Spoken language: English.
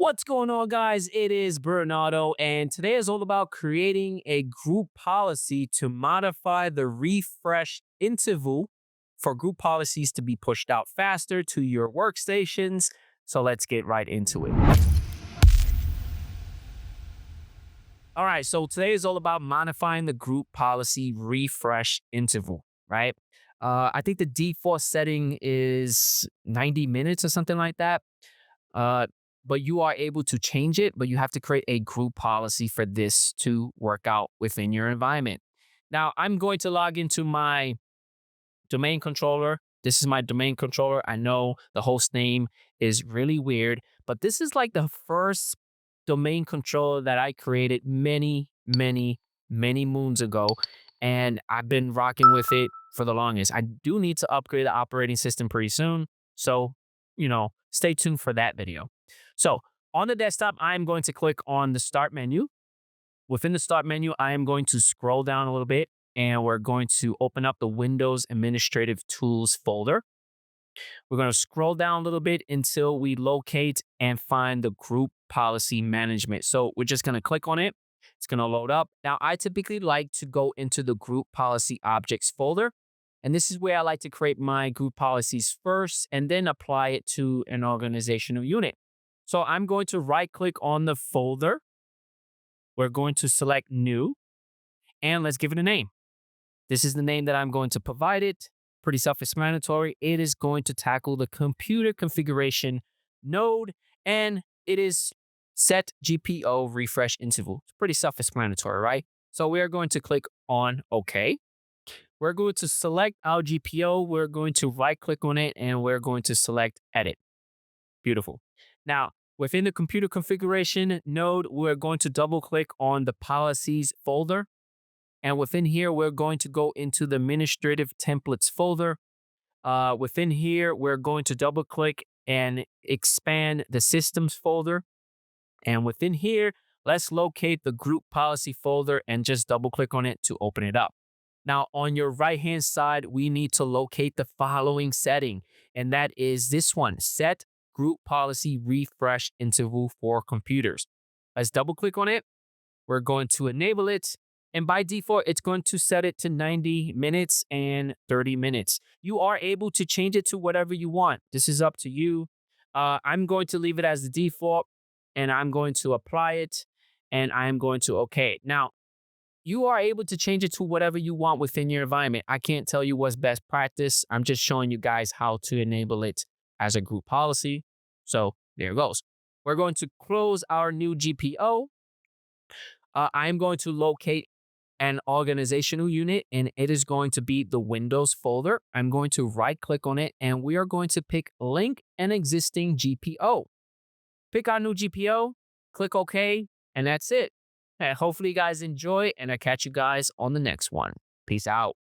What's going on, guys? It is Bernardo, and today is all about creating a group policy to modify the refresh interval for group policies to be pushed out faster to your workstations. So let's get right into it. All right, so today is all about modifying the group policy refresh interval, right? I think the default setting is 90 minutes or something like that. Uh, but you are able to change it, but you have to create a group policy for this to work out within your environment. Now, I'm going to log into my domain controller. This is my domain controller. I know the host name is really weird, but this is like the first domain controller that I created many moons ago. And I've been rocking with it for the longest. I do need to upgrade the operating system pretty soon. So, stay tuned for that video. So on the desktop, I'm going to click on the start menu. Within the start menu, I am going to scroll down a little bit and we're going to open up the Windows Administrative Tools folder. We're going to scroll down a little bit until we locate and find the group policy management. So we're just going to click on it. It's going to load up. Now, I typically like to go into the group policy objects folder. And this is where I like to create my group policies first and then apply it to an organizational unit. So I'm going to right click on the folder. We're going to select new and let's give it a name. This is the name that I'm going to provide it. Pretty self-explanatory. It is going to tackle the computer configuration node and it is set GPO refresh interval. It's pretty self-explanatory, right? So we are going to click on OK. We're going to select our GPO. We're going to right click on it and we're going to select edit. Beautiful. Now, within the computer configuration node, we're going to double click on the policies folder. And within here, we're going to go into the administrative templates folder. Within here, we're going to double click and expand the systems folder. And within here, let's locate the group policy folder and just double click on it to open it up. Now, on your right-hand side, we need to locate the following setting, and that is this one, set group policy refresh interval for computers. Let's double click on it. We're going to enable it. And by default, it's going to set it to 90 minutes and 30 minutes. You are able to change it to whatever you want. This is up to you. I'm going to leave it as the default and I'm going to apply it and I'm going to OK it. Now, you are able to change it to whatever you want within your environment. I can't tell you what's best practice. I'm just showing you guys how to enable it as a group policy. So there it goes. We're going to close our new GPO. I'm going to locate an organizational unit and it is going to be the Windows folder. I'm going to right click on it and we are going to pick link an existing GPO. Pick our new GPO, click OK, and that's it. And hopefully you guys enjoy and I'll catch you guys on the next one. Peace out.